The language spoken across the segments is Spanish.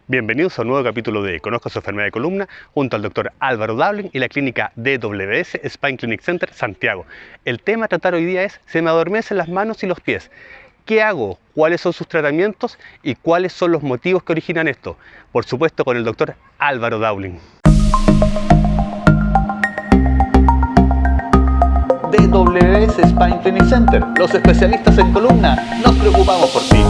Bienvenidos a un nuevo capítulo de Conozco su enfermedad de columna junto al doctor Álvaro Dowling y la clínica DWS Spine Clinic Center Santiago. El tema a tratar hoy día es: se me adormecen las manos y los pies. ¿Qué hago? ¿Cuáles son sus tratamientos? ¿Y cuáles son los motivos que originan esto? Por supuesto con el doctor Álvaro Dowling. DWS Spine Clinic Center, los especialistas en columna, nos preocupamos por ti.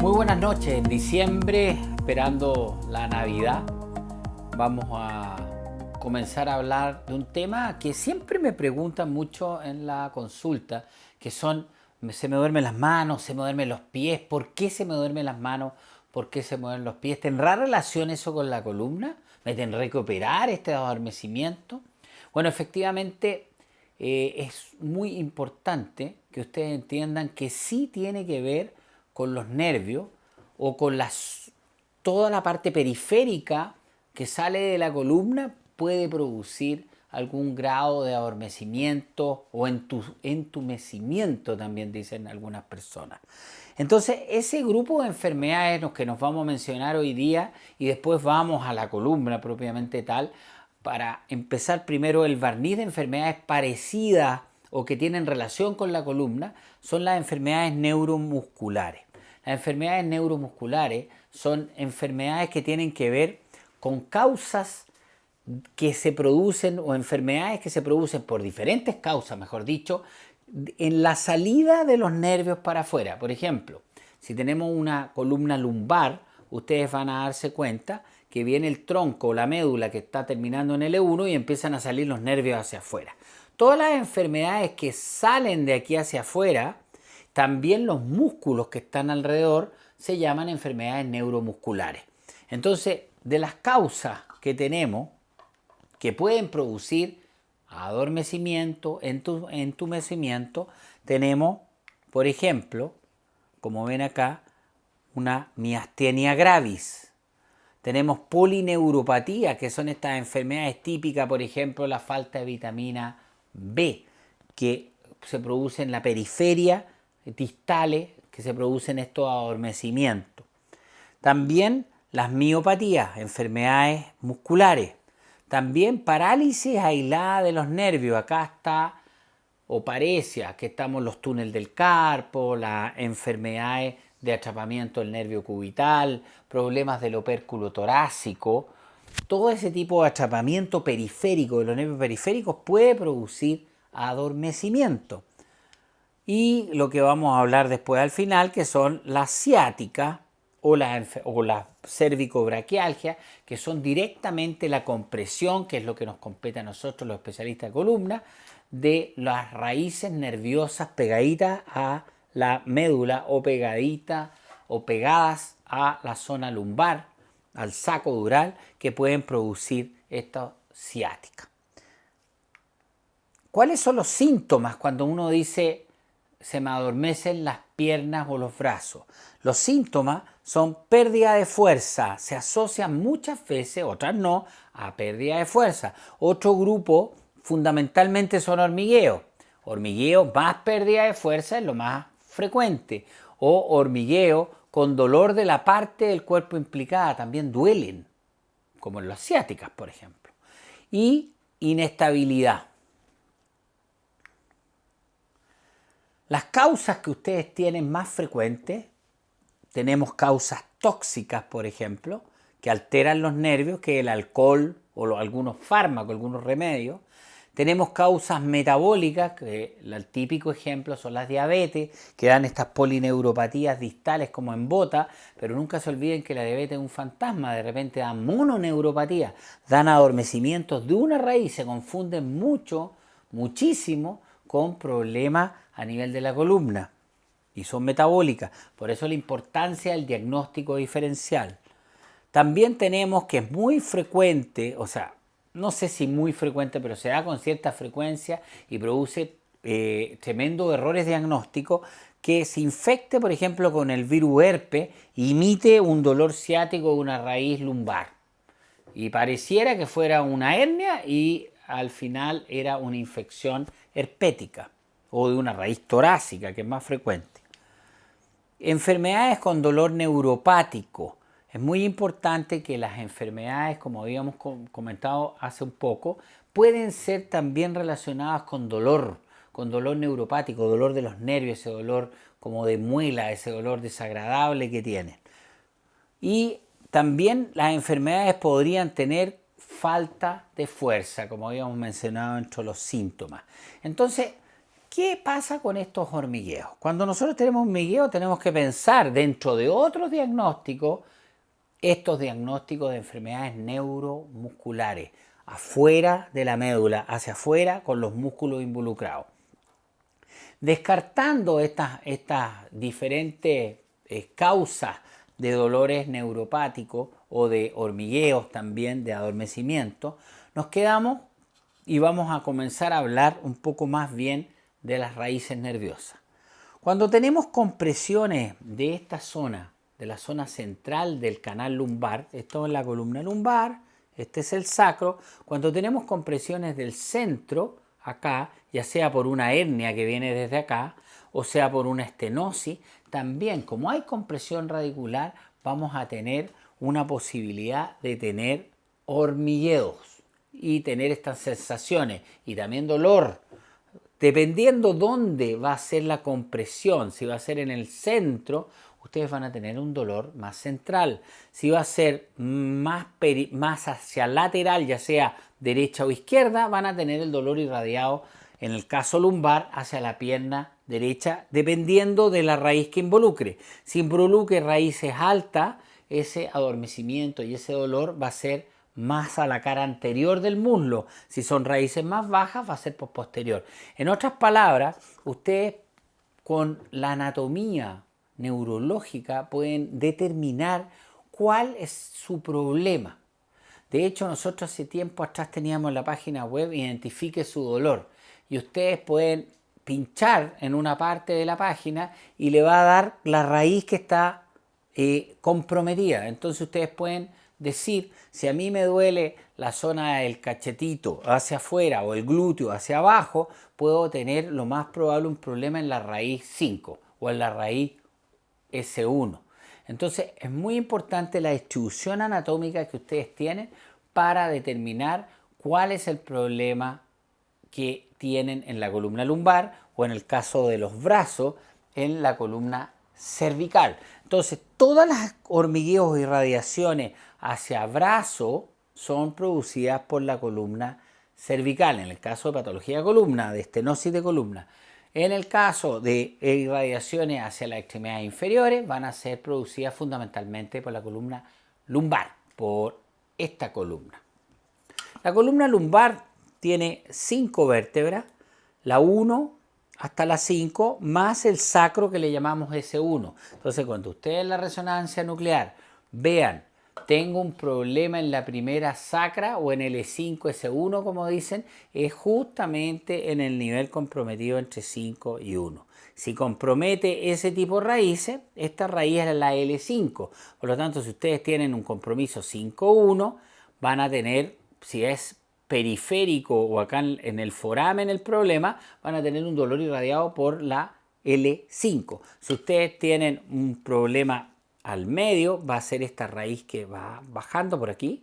Muy buenas noches, en diciembre, esperando la Navidad, vamos a comenzar a hablar de un tema que siempre me preguntan mucho en la consulta, que son: se me duermen las manos, se me duermen los pies. ¿Por qué se me duermen las manos? ¿Por qué se me duermen los pies? ¿Tendrá relación eso con la columna? ¿Me tendré que operar este adormecimiento? Bueno, efectivamente es muy importante que ustedes entiendan que sí tiene que ver con los nervios o con toda la parte periférica que sale de la columna. Puede producir algún grado de adormecimiento o entumecimiento, también dicen algunas personas. Entonces, ese grupo de enfermedades los que nos vamos a mencionar hoy día, y después vamos a la columna propiamente tal, para empezar primero el barniz de enfermedades parecidas o que tienen relación con la columna, son las enfermedades neuromusculares. Las enfermedades neuromusculares son enfermedades que tienen que ver con causas que se producen, o enfermedades que se producen por diferentes causas, mejor dicho, en la salida de los nervios para afuera. Por ejemplo, si tenemos una columna lumbar, ustedes van a darse cuenta que viene el tronco o la médula que está terminando en L1 y empiezan a salir los nervios hacia afuera. Todas las enfermedades que salen de aquí hacia afuera, también los músculos que están alrededor, se llaman enfermedades neuromusculares. Entonces, de las causas que tenemos que pueden producir adormecimiento, entumecimiento, tenemos, por ejemplo, como ven acá, una miastenia gravis. Tenemos polineuropatía, que son estas enfermedades típicas, por ejemplo, la falta de vitamina B, que se produce en la periferia, distales, que se producen estos adormecimientos. También las miopatías, enfermedades musculares. También parálisis aislada de los nervios. Acá está, o parece, que estamos los túneles del carpo, las enfermedades de atrapamiento del nervio cubital, problemas del opérculo torácico. Todo ese tipo de atrapamiento periférico de los nervios periféricos puede producir adormecimiento. Y lo que vamos a hablar después al final, que son las ciáticas o la cervicobraquialgia, que son directamente la compresión, que es lo que nos compete a nosotros los especialistas de columna, de las raíces nerviosas pegaditas a la médula o pegaditas o pegadas a la zona lumbar, al saco dural, que pueden producir esta ciática. ¿Cuáles son los síntomas cuando uno dice se me adormecen las piernas o los brazos? Los síntomas son pérdida de fuerza. Se asocian muchas veces, otras no, a pérdida de fuerza. Otro grupo fundamentalmente son hormigueos. Hormigueo más pérdida de fuerza es lo más frecuente. O hormigueo con dolor de la parte del cuerpo implicada, también duelen, como en las ciáticas, por ejemplo. Y inestabilidad. Las causas que ustedes tienen más frecuentes, tenemos causas tóxicas, por ejemplo, que alteran los nervios, que el alcohol o algunos fármacos, algunos remedios. Tenemos causas metabólicas, que el típico ejemplo son las diabetes, que dan estas polineuropatías distales como en bota, pero nunca se olviden que la diabetes es un fantasma, de repente dan mononeuropatía, dan adormecimientos de una raíz, se confunden muchísimo con problemas a nivel de la columna y son metabólicas. Por eso la importancia del diagnóstico diferencial. También tenemos que es muy frecuente, o sea, no sé si muy frecuente, pero se da con cierta frecuencia y produce tremendos errores diagnósticos, que se infecte, por ejemplo, con el virus herpes, imite un dolor ciático de una raíz lumbar. Y pareciera que fuera una hernia y al final era una infección herpética o de una raíz torácica, que es más frecuente. Enfermedades con dolor neuropático. Es muy importante que las enfermedades, como habíamos comentado hace un poco, pueden ser también relacionadas con dolor neuropático, dolor de los nervios, ese dolor como de muela, ese dolor desagradable que tienen. Y también las enfermedades podrían tener falta de fuerza, como habíamos mencionado entre los síntomas. Entonces, ¿qué pasa con estos hormigueos? Cuando nosotros tenemos hormigueo tenemos que pensar dentro de otros diagnósticos, estos diagnósticos de enfermedades neuromusculares, afuera de la médula, hacia afuera con los músculos involucrados. Descartando estas diferentes causas de dolores neuropáticos o de hormigueos también, de adormecimiento, nos quedamos y vamos a comenzar a hablar un poco más bien de las raíces nerviosas. Cuando tenemos compresiones de esta zona, de la zona central del canal lumbar, esto es la columna lumbar, este es el sacro, cuando tenemos compresiones del centro, acá, ya sea por una hernia que viene desde acá, o sea por una estenosis, también como hay compresión radicular, vamos a tener una posibilidad de tener hormigueos y tener estas sensaciones y también dolor. Dependiendo dónde va a ser la compresión, si va a ser en el centro, ustedes van a tener un dolor más central. Si va a ser más hacia lateral, ya sea derecha o izquierda, van a tener el dolor irradiado, en el caso lumbar, hacia la pierna derecha, dependiendo de la raíz que involucre. Si involucre raíces altas, ese adormecimiento y ese dolor va a ser más a la cara anterior del muslo. Si son raíces más bajas, va a ser posterior. En otras palabras, ustedes con la anatomía neurológica pueden determinar cuál es su problema. De hecho, nosotros hace tiempo atrás teníamos en la página web Identifique su dolor y ustedes pueden pinchar en una parte de la página y le va a dar la raíz que está comprometida. Entonces ustedes pueden decir, si a mí me duele la zona del cachetito hacia afuera o el glúteo hacia abajo, puedo tener lo más probable un problema en la raíz 5 o en la raíz S1. Entonces es muy importante la distribución anatómica que ustedes tienen para determinar cuál es el problema que tienen en la columna lumbar o en el caso de los brazos en la columna cervical. Entonces todas las hormigueos y radiaciones hacia brazo son producidas por la columna cervical, en el caso de patología de columna, de estenosis de columna. En el caso de irradiaciones hacia las extremidades inferiores, van a ser producidas fundamentalmente por la columna lumbar, por esta columna. La columna lumbar tiene 5 vértebras, la 1 hasta la 5, más el sacro que le llamamos S1. Entonces, cuando ustedes en la resonancia nuclear vean, tengo un problema en la primera sacra o en el E5, S1, como dicen, es justamente en el nivel comprometido entre 5 y 1. Si compromete ese tipo de raíces, esta raíz es la L5. Por lo tanto, si ustedes tienen un compromiso 5-1, van a tener, si es periférico o acá en el foramen el problema, van a tener un dolor irradiado por la L5. Si ustedes tienen un problema al medio, va a ser esta raíz que va bajando por aquí,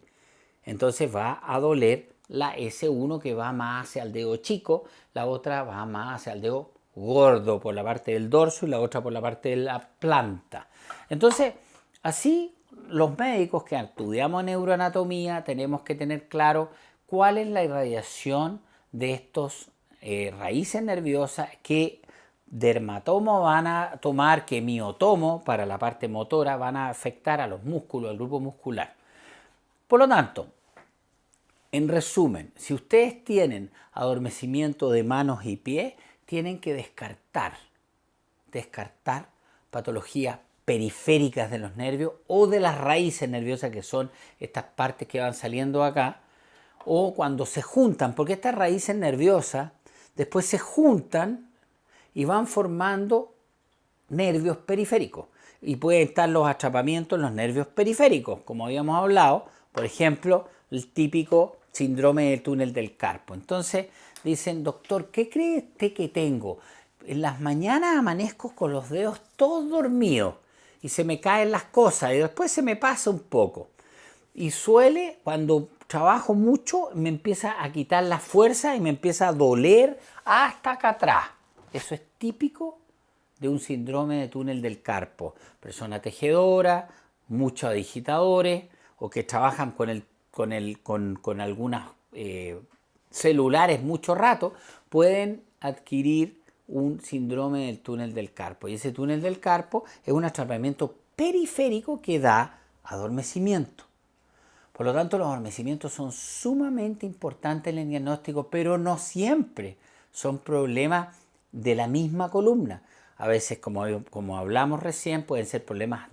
entonces va a doler la S1 que va más hacia el dedo chico, la otra va más hacia el dedo gordo por la parte del dorso y la otra por la parte de la planta. Entonces, así los médicos que estudiamos neuroanatomía tenemos que tener claro cuál es la irradiación de estos raíces nerviosas que dermatomo van a tomar, que miotomo para la parte motora van a afectar a los músculos, al grupo muscular. Por lo tanto, en resumen, si ustedes tienen adormecimiento de manos y pies, tienen que descartar patologías periféricas de los nervios o de las raíces nerviosas, que son estas partes que van saliendo acá, o cuando se juntan, porque estas raíces nerviosas después se juntan y van formando nervios periféricos. Y pueden estar los atrapamientos en los nervios periféricos, como habíamos hablado, por ejemplo, el típico síndrome del túnel del carpo. Entonces dicen, doctor, ¿qué cree usted que tengo? En las mañanas amanezco con los dedos todos dormidos y se me caen las cosas y después se me pasa un poco. Y suele, cuando trabajo mucho, me empieza a quitar la fuerza y me empieza a doler hasta acá atrás. Eso es típico de un síndrome de túnel del carpo. Persona tejedora, muchos digitadores o que trabajan con algunas celulares mucho rato, pueden adquirir un síndrome del túnel del carpo. Y ese túnel del carpo es un atrapamiento periférico que da adormecimiento. Por lo tanto, los adormecimientos son sumamente importantes en el diagnóstico, pero no siempre son problemas de la misma columna. A veces, como hablamos recién, pueden ser problemas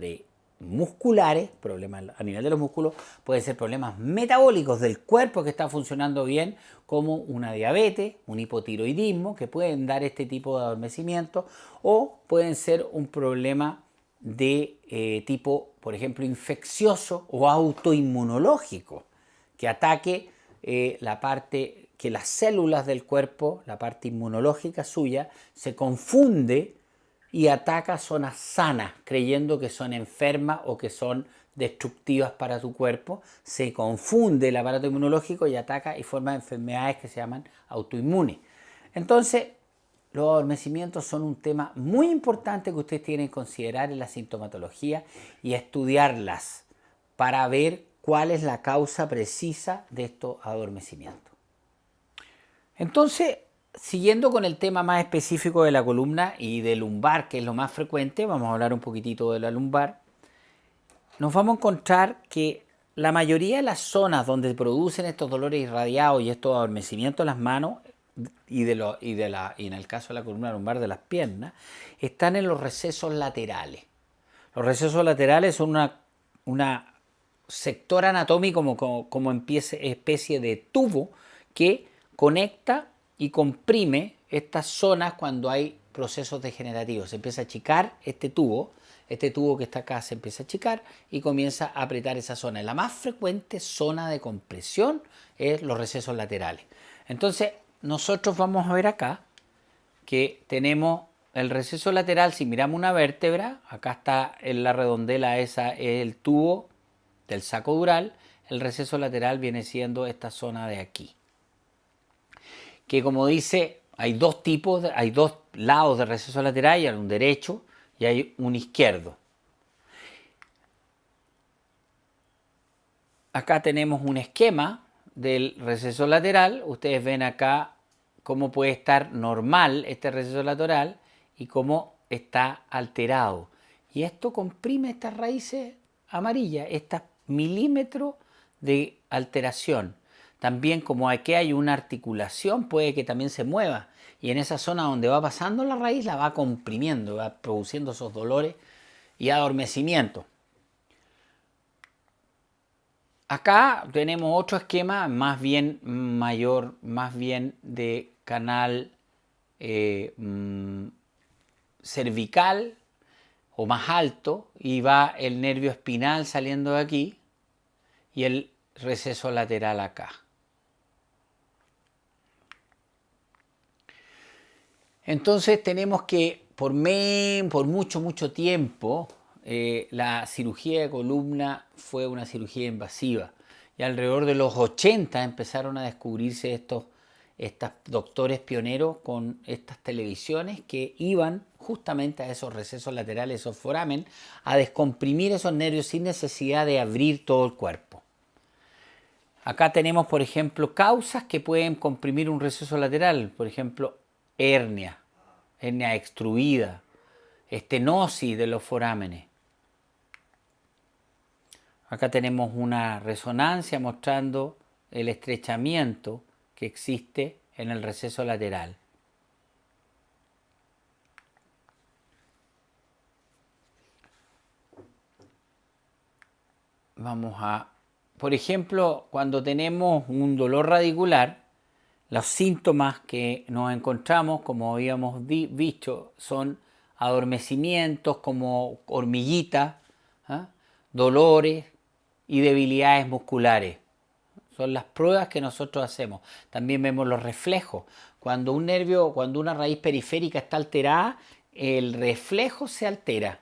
musculares, problemas a nivel de los músculos, pueden ser problemas metabólicos del cuerpo que está funcionando bien, como una diabetes, un hipotiroidismo, que pueden dar este tipo de adormecimiento, o pueden ser un problema de tipo, por ejemplo, infeccioso o autoinmunológico, que ataque la parte, que las células del cuerpo, la parte inmunológica suya, se confunde y ataca zonas sanas, creyendo que son enfermas o que son destructivas para tu cuerpo. Se confunde el aparato inmunológico y ataca y forma enfermedades que se llaman autoinmunes. Entonces, los adormecimientos son un tema muy importante que ustedes tienen que considerar en la sintomatología y estudiarlas para ver cuál es la causa precisa de estos adormecimientos. Entonces, siguiendo con el tema más específico de la columna y del lumbar, que es lo más frecuente, vamos a hablar un poquitito de la lumbar. Nos vamos a encontrar que la mayoría de las zonas donde producen estos dolores irradiados y estos adormecimientos en las manos y en el caso de la columna lumbar de las piernas, están en los recesos laterales. Los recesos laterales son una sector anatómico como especie de tubo que conecta y comprime estas zonas cuando hay procesos degenerativos. Se empieza a achicar este tubo que está acá se empieza a achicar y comienza a apretar esa zona. La más frecuente zona de compresión es los recesos laterales. Entonces, nosotros vamos a ver acá que tenemos el receso lateral. Si miramos una vértebra, acá está en la redondela, esa es el tubo del saco dural. El receso lateral viene siendo esta zona de aquí, que como dice, hay dos lados de receso lateral, hay un derecho y hay un izquierdo. Acá tenemos un esquema del receso lateral. Ustedes ven acá cómo puede estar normal este receso lateral y cómo está alterado. Y esto comprime estas raíces amarillas, estos milímetros de alteración. También como aquí hay una articulación, puede que también se mueva. Y en esa zona donde va pasando la raíz, la va comprimiendo, va produciendo esos dolores y adormecimiento. Acá tenemos otro esquema más bien mayor, más bien de canal cervical o más alto, y va el nervio espinal saliendo de aquí y el receso lateral acá. Entonces tenemos que por mucho tiempo la cirugía de columna fue una cirugía invasiva y alrededor de los 80 empezaron a descubrirse estos doctores pioneros con estas televisiones que iban justamente a esos recesos laterales, esos foramen, a descomprimir esos nervios sin necesidad de abrir todo el cuerpo. Acá tenemos, por ejemplo, causas que pueden comprimir un receso lateral, por ejemplo, hernia extruida, estenosis de los forámenes. Acá tenemos una resonancia mostrando el estrechamiento que existe en el receso lateral. Por ejemplo, cuando tenemos un dolor radicular, los síntomas que nos encontramos, como habíamos visto, son adormecimientos como hormiguitas, dolores y debilidades musculares. Son las pruebas que nosotros hacemos. También vemos los reflejos. Cuando un nervio, cuando una raíz periférica está alterada, el reflejo se altera.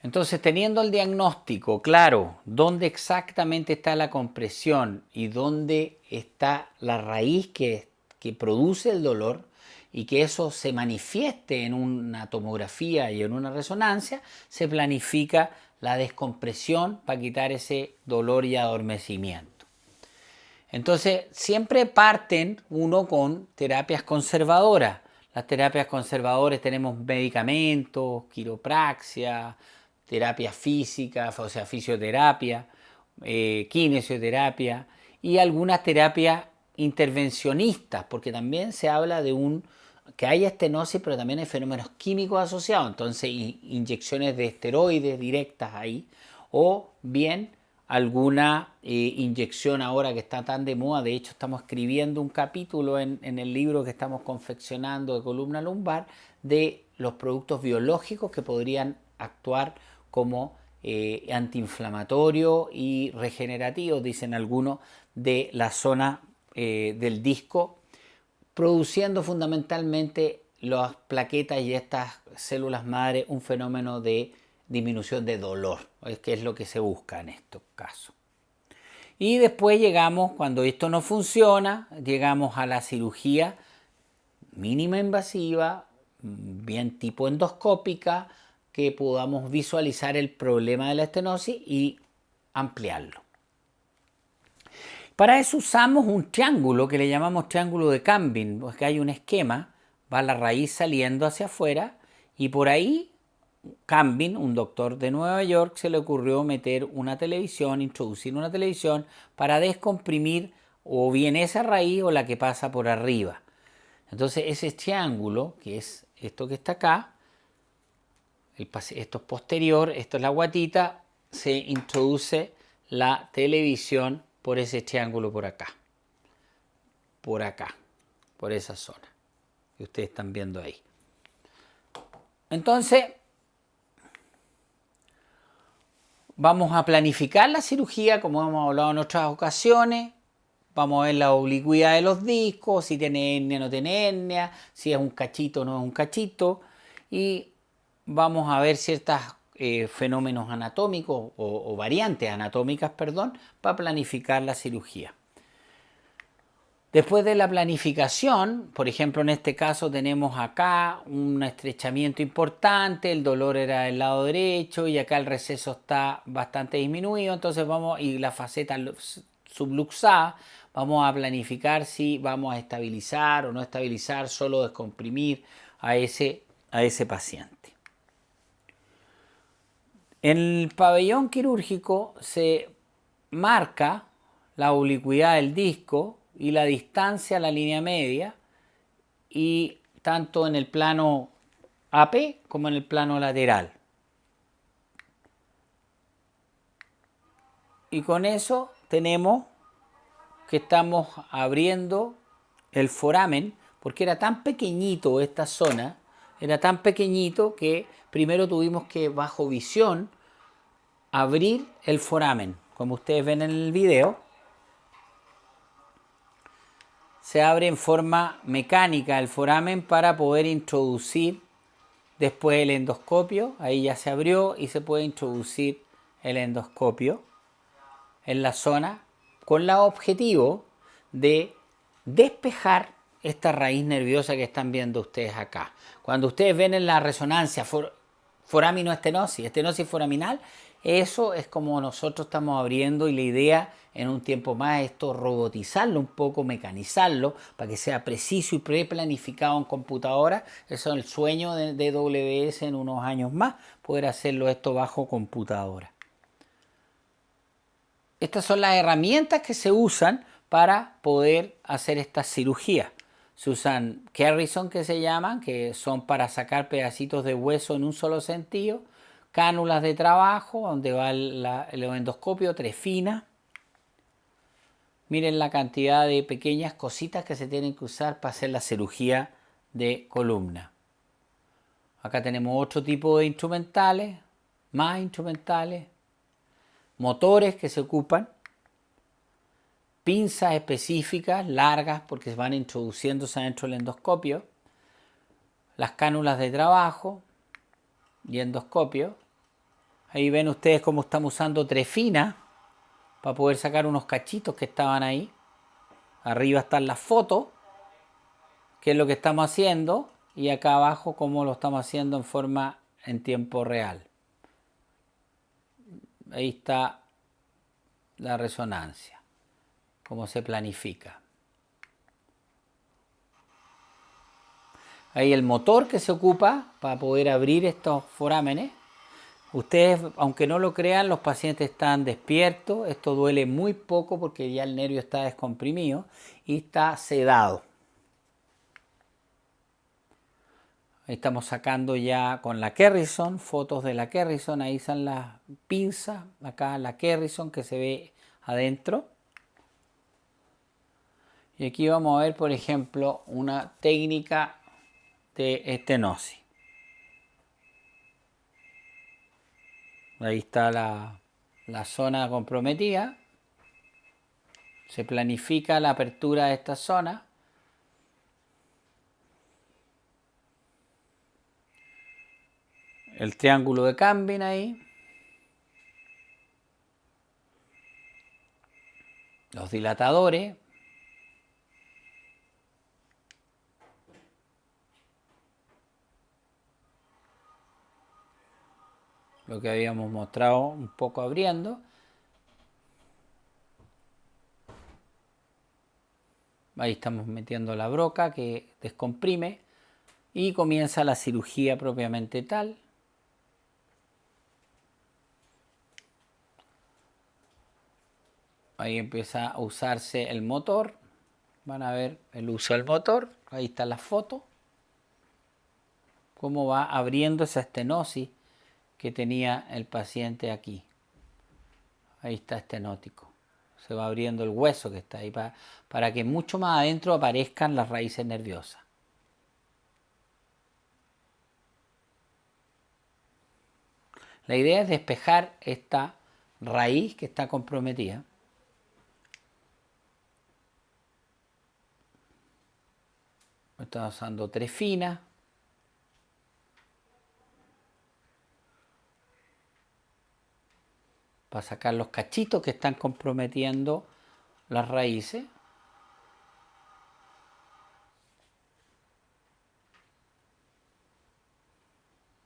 Entonces, teniendo el diagnóstico claro, dónde exactamente está la compresión y dónde está la raíz que produce el dolor, y que eso se manifieste en una tomografía y en una resonancia, se planifica la descompresión para quitar ese dolor y adormecimiento. Entonces, siempre parten uno con terapias conservadoras. Las terapias conservadoras tenemos medicamentos, quiropraxia, terapia física, o sea, fisioterapia, kinesioterapia y algunas terapias intervencionistas, porque también se habla de que hay estenosis, pero también hay fenómenos químicos asociados, entonces inyecciones de esteroides directas ahí, o bien alguna inyección ahora que está tan de moda. De hecho, estamos escribiendo un capítulo en el libro que estamos confeccionando de columna lumbar de los productos biológicos que podrían actuar como antiinflamatorio y regenerativo, dicen algunos, de la zona del disco, produciendo fundamentalmente las plaquetas y estas células madre un fenómeno de disminución de dolor, que es lo que se busca en estos casos. Y después llegamos, cuando esto no funciona, llegamos a la cirugía mínima invasiva, bien tipo endoscópica, que podamos visualizar el problema de la estenosis y ampliarlo. Para eso usamos un triángulo que le llamamos triángulo de Campbell, porque hay un esquema, va la raíz saliendo hacia afuera y por ahí Campbell, un doctor de Nueva York, se le ocurrió meter una televisión, introducir una televisión para descomprimir o bien esa raíz o la que pasa por arriba. Entonces ese triángulo, que es esto que está acá, esto es posterior, esto es la guatita, se introduce la televisión por ese triángulo por acá, por esa zona que ustedes están viendo ahí. Entonces, vamos a planificar la cirugía como hemos hablado en otras ocasiones. Vamos a ver la oblicuidad de los discos, si tiene hernia o no tiene hernia, si es un cachito o no es un cachito. Y vamos a ver ciertos fenómenos anatómicos o variantes anatómicas, para planificar la cirugía. Después de la planificación, por ejemplo, en este caso tenemos acá un estrechamiento importante, el dolor era del lado derecho y acá el receso está bastante disminuido, entonces y la faceta subluxada, vamos a planificar si vamos a estabilizar o no estabilizar, solo descomprimir a ese paciente. En el pabellón quirúrgico se marca la oblicuidad del disco y la distancia a la línea media, y tanto en el plano AP como en el plano lateral. Y con eso tenemos que estamos abriendo el foramen, porque era tan pequeñito esta zona, era tan pequeñito que primero tuvimos que, bajo visión, abrir el foramen. Como ustedes ven en el video, se abre en forma mecánica el foramen para poder introducir después el endoscopio. Ahí ya se abrió y se puede introducir el endoscopio en la zona con el objetivo de despejar esta raíz nerviosa que están viendo ustedes acá. Cuando ustedes ven en la resonancia foraminoestenosis, estenosis foraminal, eso es como nosotros estamos abriendo, y la idea en un tiempo más es esto, robotizarlo un poco, mecanizarlo para que sea preciso y preplanificado en computadora. Eso es el sueño de WS en unos años más, poder hacerlo esto bajo computadora. Estas son las herramientas que se usan para poder hacer esta cirugía. Se usan Kerrison, que se llaman, que son para sacar pedacitos de hueso en un solo sentido. Cánulas de trabajo, donde va el endoscopio, trefina. Miren la cantidad de pequeñas cositas que se tienen que usar para hacer la cirugía de columna. Acá tenemos otro tipo de instrumentales, más instrumentales. motores que se ocupan, pinzas específicas, largas, porque van introduciéndose dentro del endoscopio, las cánulas de trabajo y endoscopio. Ahí ven ustedes cómo estamos usando trefina para poder sacar unos cachitos que estaban ahí. Arriba están las fotos, qué es lo que estamos haciendo, y acá abajo cómo lo estamos haciendo en tiempo real. Ahí está la resonancia, cómo se planifica. Ahí el motor que se ocupa para poder abrir estos forámenes. Ustedes, aunque no lo crean, los pacientes están despiertos. Esto duele muy poco porque ya el nervio está descomprimido y está sedado. Ahí estamos sacando ya con la Kerrison, fotos de la Kerrison. Ahí están las pinzas, acá la Kerrison que se ve adentro. Y aquí vamos a ver, por ejemplo, una técnica de estenosis. Ahí está la zona comprometida. Se planifica la apertura de esta zona. El triángulo de Campbell ahí. Los dilatadores. Lo que habíamos mostrado un poco abriendo. Ahí estamos metiendo la broca que descomprime y comienza la cirugía propiamente tal. Ahí empieza a usarse el motor. Van a ver el uso del motor. Ahí está la foto. Cómo va abriendo esa estenosis que tenía el paciente aquí. Ahí está estenótico. Se va abriendo el hueso que está ahí para que mucho más adentro aparezcan las raíces nerviosas. La idea es despejar esta raíz que está comprometida. Estamos usando trefina. Para sacar los cachitos que están comprometiendo las raíces.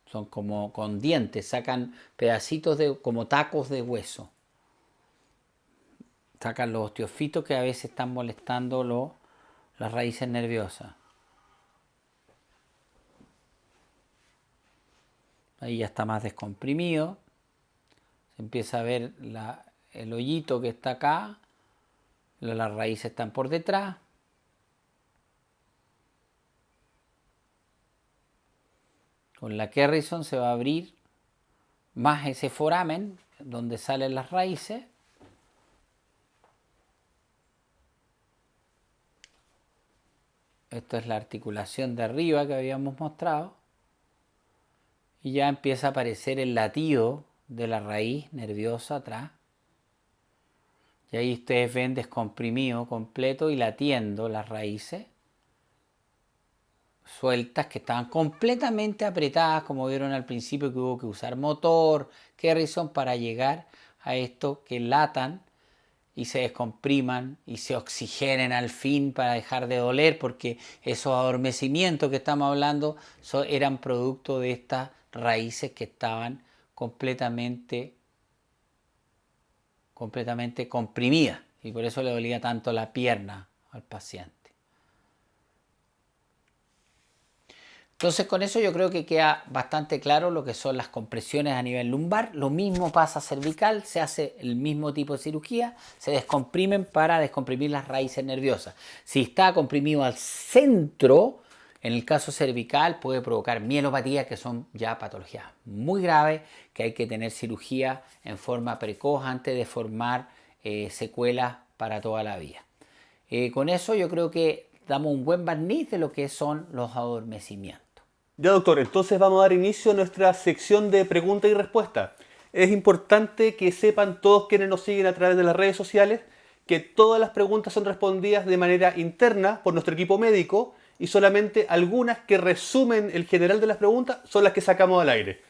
Son como con dientes, sacan pedacitos como tacos de hueso. Sacan los osteofitos que a veces están molestando las raíces nerviosas. Ahí ya está más descomprimido. Se empieza a ver el hoyito que está acá. Las raíces están por detrás. Con la Kerrison se va a abrir más ese foramen donde salen las raíces. Esto es la articulación de arriba que habíamos mostrado. Y ya empieza a aparecer el latido de la raíz nerviosa atrás. Y ahí ustedes ven descomprimido completo y latiendo las raíces sueltas que estaban completamente apretadas, como vieron al principio que hubo que usar motor, Kerrison para llegar a esto que latan y se descompriman y se oxigenen al fin para dejar de doler, porque esos adormecimientos que estamos hablando eran producto de estas raíces que estaban completamente comprimidas y por eso le dolía tanto la pierna al paciente. Entonces con eso yo creo que queda bastante claro lo que son las compresiones a nivel lumbar. Lo mismo pasa cervical, se hace el mismo tipo de cirugía, se descomprimen para descomprimir las raíces nerviosas. Si está comprimido al centro, en el caso cervical puede provocar mielopatía, que son ya patologías muy graves, que hay que tener cirugía en forma precoz antes de formar secuelas para toda la vida. Con eso yo creo que damos un buen barniz de lo que son los adormecimientos. Ya doctor, entonces vamos a dar inicio a nuestra sección de preguntas y respuestas. Es importante que sepan todos quienes nos siguen a través de las redes sociales que todas las preguntas son respondidas de manera interna por nuestro equipo médico y solamente algunas que resumen el general de las preguntas son las que sacamos al aire.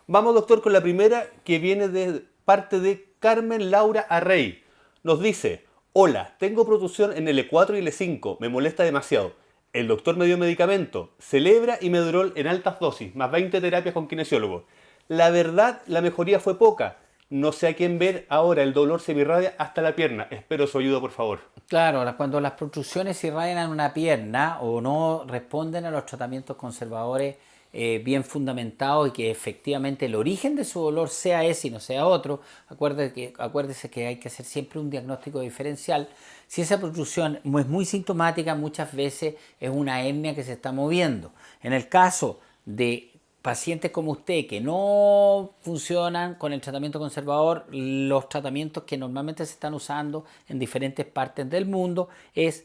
Vamos, doctor, con la primera, que viene de parte de Carmen Laura Arrey. Nos dice: hola, tengo protrusión en L4 y L5, me molesta demasiado. El doctor me dio medicamento, Celebra y Medrol en altas dosis, más 20 terapias con kinesiólogo. La verdad, la mejoría fue poca. No sé a quién ver ahora, el dolor se me irradia hasta la pierna. Espero su ayuda, por favor. Claro, cuando las protrusiones se irradian en una pierna o no responden a los tratamientos conservadores bien fundamentados y que efectivamente el origen de su dolor sea ese y no sea otro, acuérdese que hay que hacer siempre un diagnóstico diferencial. Si esa protrusión es muy sintomática, muchas veces es una hernia que se está moviendo. En el caso de pacientes como usted que no funcionan con el tratamiento conservador, los tratamientos que normalmente se están usando en diferentes partes del mundo es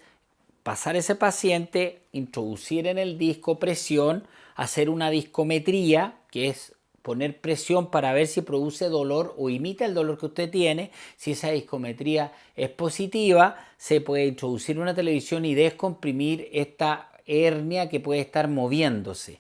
pasar ese paciente, introducir en el disco presión, hacer una discometría, que es poner presión para ver si produce dolor o imita el dolor que usted tiene. Si esa discometría es positiva, se puede introducir una televisión y descomprimir esta hernia que puede estar moviéndose.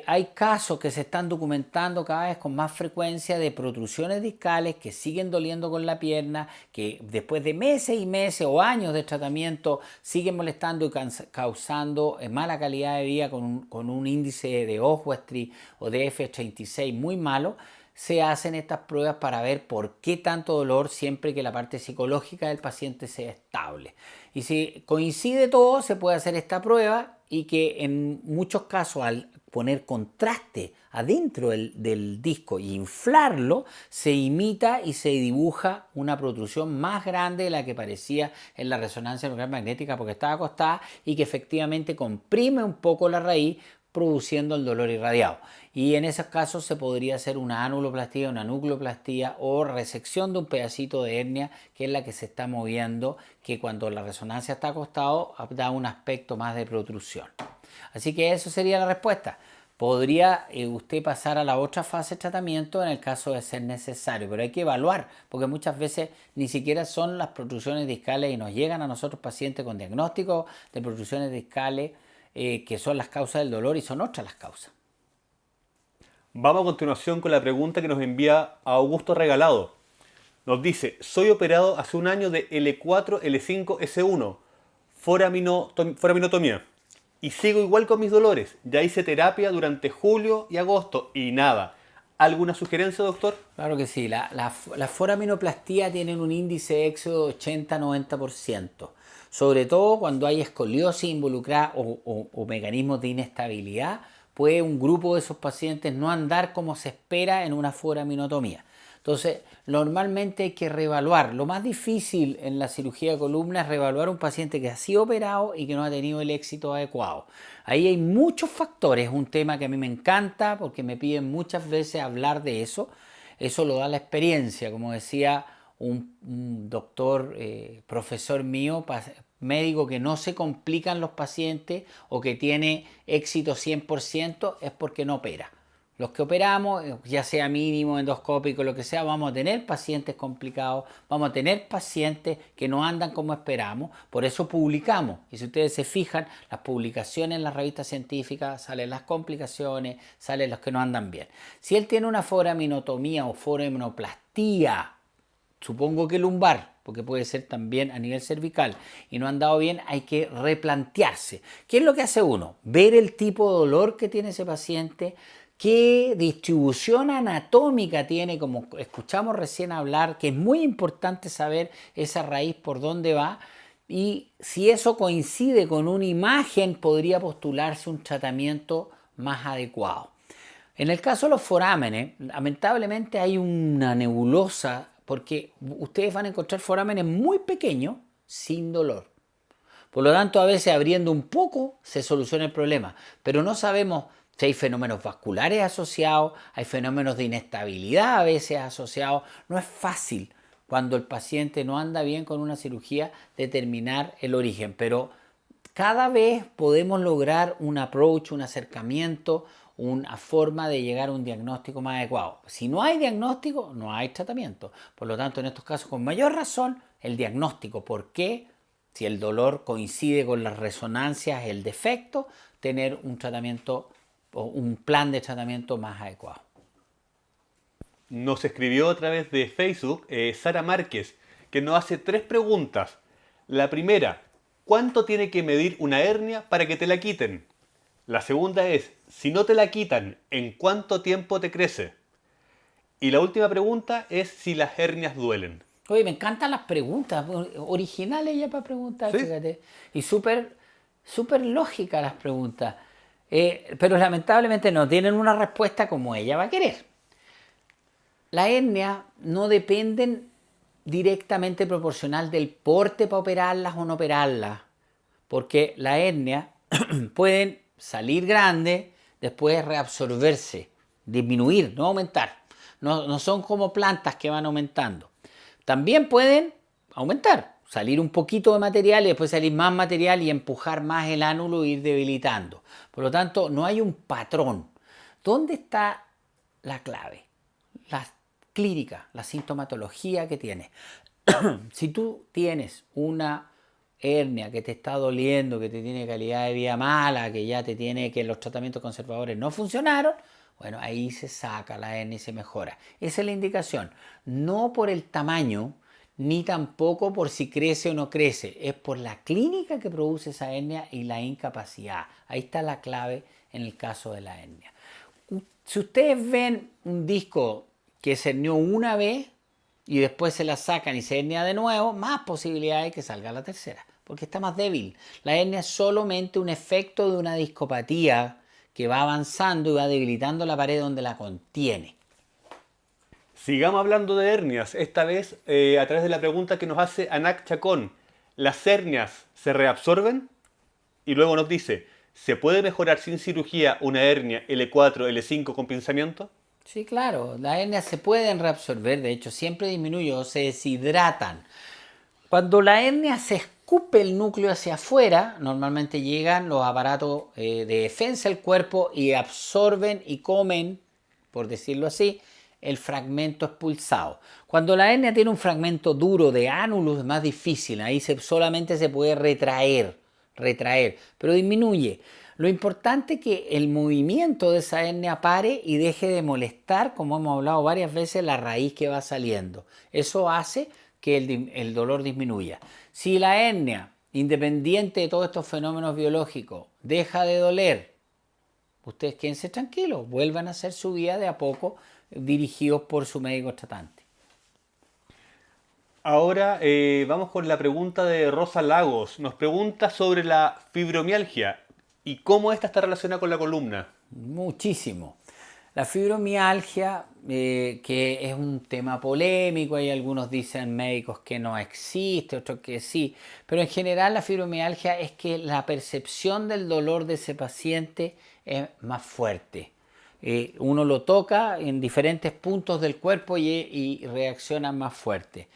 Hay casos que se están documentando cada vez con más frecuencia de protrusiones discales que siguen doliendo con la pierna, que después de meses y meses o años de tratamiento siguen molestando y causando mala calidad de vida con un índice de Oswestry o de F36 muy malo. Se hacen estas pruebas para ver por qué tanto dolor, siempre que la parte psicológica del paciente sea estable. Y si coincide todo, se puede hacer esta prueba, y que en muchos casos, al poner contraste adentro del disco e inflarlo, se imita y se dibuja una protrusión más grande de la que parecía en la resonancia nuclear magnética, porque estaba acostada, y que efectivamente comprime un poco la raíz, produciendo el dolor irradiado. Y en esos casos se podría hacer una anuloplastía, una nucleoplastía o resección de un pedacito de hernia, que es la que se está moviendo, que cuando la resonancia está acostado da un aspecto más de protrusión. Así que eso sería la respuesta. Podría usted pasar a la otra fase de tratamiento en el caso de ser necesario, pero hay que evaluar, porque muchas veces ni siquiera son las protrusiones discales y nos llegan a nosotros pacientes con diagnóstico de protrusiones discales que son las causas del dolor, y son otras las causas. Vamos a continuación con la pregunta que nos envía Augusto Regalado. Nos dice: soy operado hace un año de L4, L5, S1, foraminotomía, y sigo igual con mis dolores. Ya hice terapia durante julio y agosto y nada. ¿Alguna sugerencia, doctor? Claro que sí. La foraminoplastía tienen un índice de éxito de 80-90%. Sobre todo cuando hay escoliosis involucrada o mecanismos de inestabilidad, puede un grupo de esos pacientes no andar como se espera en una foraminotomía. Entonces, normalmente hay que reevaluar. Lo más difícil en la cirugía de columna es reevaluar un paciente que ha sido operado y que no ha tenido el éxito adecuado. Ahí hay muchos factores, es un tema que a mí me encanta porque me piden muchas veces hablar de eso. Eso lo da la experiencia, como decía un doctor, profesor mío, médico, que no se complican los pacientes o que tiene éxito 100% es porque no opera. Los que operamos, ya sea mínimo, endoscópico, lo que sea, vamos a tener pacientes complicados, vamos a tener pacientes que no andan como esperamos, por eso publicamos. Y si ustedes se fijan, las publicaciones en las revistas científicas salen las complicaciones, salen los que no andan bien. Si él tiene una foraminotomía o foraminoplastía, supongo que lumbar, porque puede ser también a nivel cervical, y no han dado bien, hay que replantearse. ¿Qué es lo que hace uno? Ver el tipo de dolor que tiene ese paciente, qué distribución anatómica tiene, como escuchamos recién hablar, que es muy importante saber esa raíz por dónde va, y si eso coincide con una imagen, podría postularse un tratamiento más adecuado. En el caso de los forámenes, lamentablemente hay una nebulosa, porque ustedes van a encontrar forámenes muy pequeños sin dolor. Por lo tanto, a veces abriendo un poco se soluciona el problema, pero no sabemos si hay fenómenos vasculares asociados, hay fenómenos de inestabilidad a veces asociados. No es fácil, cuando el paciente no anda bien con una cirugía, determinar el origen, pero cada vez podemos lograr un approach, un acercamiento, una forma de llegar a un diagnóstico más adecuado. Si no hay diagnóstico, no hay tratamiento. Por lo tanto, en estos casos, con mayor razón, el diagnóstico. ¿Por qué? Si el dolor coincide con las resonancias, el defecto, tener un tratamiento o un plan de tratamiento más adecuado. Nos escribió a través de Facebook Sara Márquez, que nos hace 3 preguntas. La primera, ¿cuánto tiene que medir una hernia para que te la quiten? La segunda es, si no te la quitan, ¿en cuánto tiempo te crece? Y la última pregunta es si las hernias duelen. Oye, me encantan las preguntas, originales ya para preguntar, ¿Sí? fíjate. Y súper lógicas las preguntas. Pero lamentablemente no tienen una respuesta como ella va a querer. Las hernias no dependen directamente proporcional del porte para operarlas o no operarlas. Porque las hernias pueden salir grandes, después reabsorberse, disminuir, no aumentar. No son como plantas que van aumentando. También pueden aumentar, salir un poquito de material y después salir más material y empujar más el ánulo e ir debilitando. Por lo tanto, no hay un patrón. ¿Dónde está la clave? La clínica, la sintomatología que tienes. Si tú tienes una hernia que te está doliendo, que te tiene calidad de vida mala, que ya te tiene que los tratamientos conservadores no funcionaron, bueno, ahí se saca la hernia y se mejora. Esa es la indicación. No por el tamaño, ni tampoco por si crece o no crece. Es por la clínica que produce esa hernia y la incapacidad. Ahí está la clave en el caso de la hernia. Si ustedes ven un disco que se hernió una vez y después se la sacan y se hernia de nuevo, más posibilidades de que salga la tercera, porque está más débil. La hernia es solamente un efecto de una discopatía que va avanzando y va debilitando la pared donde la contiene. Sigamos hablando de hernias, esta vez a través de la pregunta que nos hace Anak Chacón. ¿Las hernias se reabsorben? Y luego nos dice, ¿se puede mejorar sin cirugía una hernia L4, L5 con pinzamiento? Sí, claro, las hernias se pueden reabsorber, de hecho siempre disminuyen o se deshidratan. Cuando la hernia se escupe el núcleo hacia afuera, normalmente llegan los aparatos de defensa del cuerpo y absorben y comen, por decirlo así, el fragmento expulsado. Cuando la hernia tiene un fragmento duro de ánulus es más difícil, ahí solamente se puede retraer, pero disminuye. Lo importante es que el movimiento de esa hernia pare y deje de molestar, como hemos hablado varias veces, la raíz que va saliendo. Eso hace que el dolor disminuya. Si la hernia, independiente de todos estos fenómenos biológicos, deja de doler, ustedes quédense tranquilos, vuelvan a hacer su vida de a poco dirigidos por su médico tratante. Ahora vamos con la pregunta de Rosa Lagos. Nos pregunta sobre la fibromialgia y cómo esta está relacionada con la columna. Muchísimo. La fibromialgia, que es un tema polémico, hay algunos dicen médicos que no existe, otros que sí, pero en general la fibromialgia es que la percepción del dolor de ese paciente es más fuerte. Uno lo toca en diferentes puntos del cuerpo y reacciona más fuerte.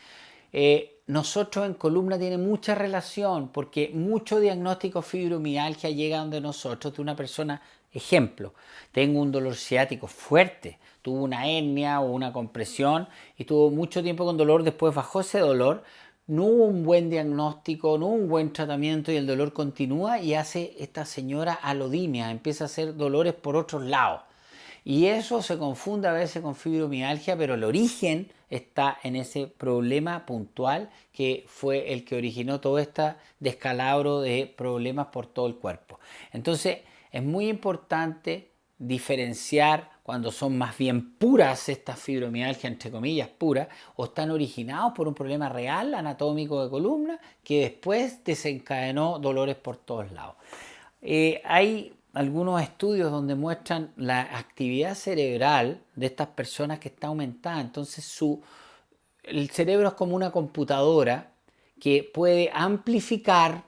Nosotros en columna tiene mucha relación porque mucho diagnóstico de fibromialgia llega donde nosotros de una persona, ejemplo, tengo un dolor ciático fuerte, tuvo una hernia o una compresión y tuvo mucho tiempo con dolor, después bajó ese dolor, no hubo un buen diagnóstico, no hubo un buen tratamiento y el dolor continúa y hace esta señora alodimia, empieza a hacer dolores por otros lados. Y eso se confunde a veces con fibromialgia, pero el origen está en ese problema puntual que fue el que originó todo este descalabro de problemas por todo el cuerpo. Entonces, es muy importante diferenciar cuando son más bien puras estas fibromialgias, entre comillas, puras, o están originados por un problema real anatómico de columna que después desencadenó dolores por todos lados. Hay algunos estudios donde muestran la actividad cerebral de estas personas que está aumentada. Entonces el cerebro es como una computadora que puede amplificar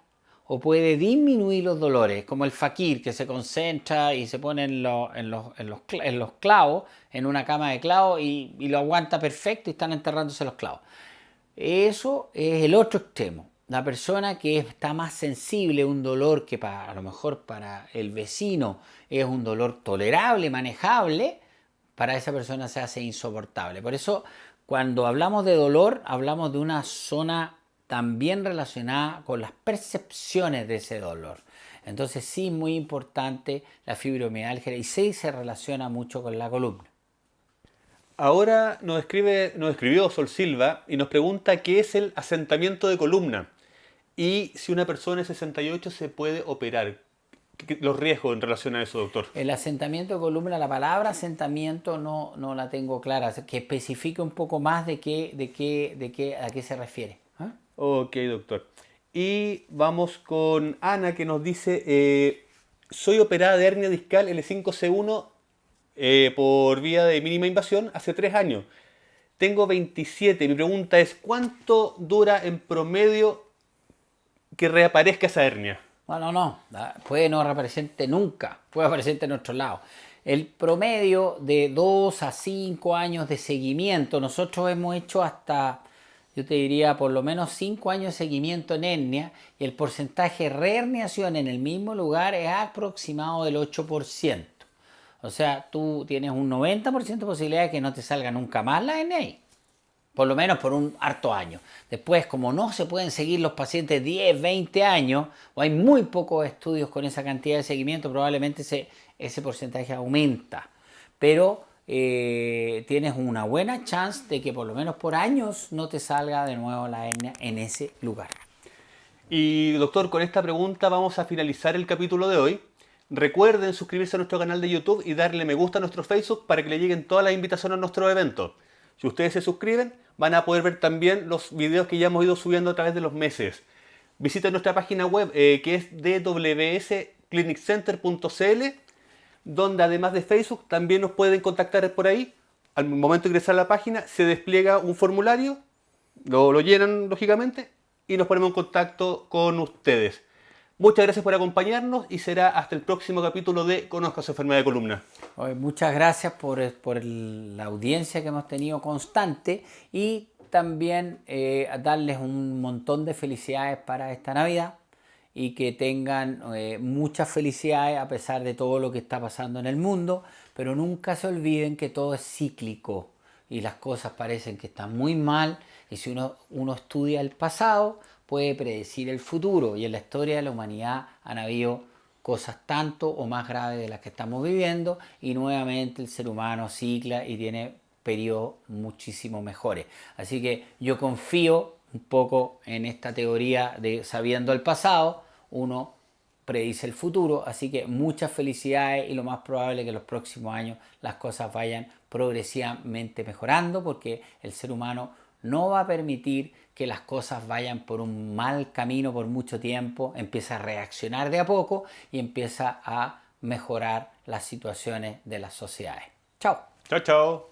o puede disminuir los dolores, como el fakir que se concentra y se pone en los clavos, en una cama de clavos y lo aguanta perfecto y están enterrándose los clavos. Eso es el otro extremo. la persona que está más sensible a un dolor que a lo mejor para el vecino es un dolor tolerable, manejable, para esa persona se hace insoportable. Por eso, cuando hablamos de dolor, hablamos de una zona también relacionada con las percepciones de ese dolor. Entonces sí, muy importante la fibromialgia y sí se relaciona mucho con la columna. Ahora nos escribió Sol Silva y nos pregunta qué es el asentamiento de columna y si una persona de 68 se puede operar. Los riesgos en relación a eso, doctor. El asentamiento de columna, la palabra asentamiento no la tengo clara, que especifique un poco más a qué se refiere. ¿Ah? Ok, doctor. Y vamos con Ana que nos dice, soy operada de hernia discal L5-C1 por vía de mínima invasión hace 3 años. Tengo 27. Mi pregunta es, ¿cuánto dura en promedio que reaparezca esa hernia? Bueno, no, puede no reaparecer nunca, puede aparecer en otro lado. El promedio de 2 a 5 años de seguimiento, nosotros hemos hecho hasta, yo te diría, por lo menos 5 años de seguimiento en hernia y el porcentaje de reherniación en el mismo lugar es aproximado del 8%. O sea, tú tienes un 90% de posibilidad de que no te salga nunca más la hernia, por lo menos por un harto año. Después, como no se pueden seguir los pacientes 10, 20 años, o hay muy pocos estudios con esa cantidad de seguimiento, probablemente ese porcentaje aumenta. Pero tienes una buena chance de que por lo menos por años no te salga de nuevo la hernia en ese lugar. Y doctor, con esta pregunta vamos a finalizar el capítulo de hoy. Recuerden suscribirse a nuestro canal de YouTube y darle me gusta a nuestro Facebook para que le lleguen todas las invitaciones a nuestros eventos. Si ustedes se suscriben, van a poder ver también los videos que ya hemos ido subiendo a través de los meses. Visiten nuestra página web que es dwscliniccenter.cl, donde además de Facebook también nos pueden contactar por ahí. Al momento de ingresar a la página se despliega un formulario, lo llenan lógicamente y nos ponemos en contacto con ustedes. Muchas gracias por acompañarnos y será hasta el próximo capítulo de Conozca su enfermedad de columna. Muchas gracias por la audiencia que hemos tenido constante y también darles un montón de felicidades para esta Navidad y que tengan muchas felicidades a pesar de todo lo que está pasando en el mundo, pero nunca se olviden que todo es cíclico y las cosas parecen que están muy mal y si uno estudia el pasado puede predecir el futuro y en la historia de la humanidad han habido cosas tanto o más graves de las que estamos viviendo y nuevamente el ser humano cicla y tiene periodos muchísimo mejores. Así que yo confío un poco en esta teoría de sabiendo el pasado, uno predice el futuro, así que muchas felicidades y lo más probable es que en los próximos años las cosas vayan progresivamente mejorando porque el ser humano no va a permitir que las cosas vayan por un mal camino por mucho tiempo, empieza a reaccionar de a poco y empieza a mejorar las situaciones de las sociedades. Chao. Chao, chao.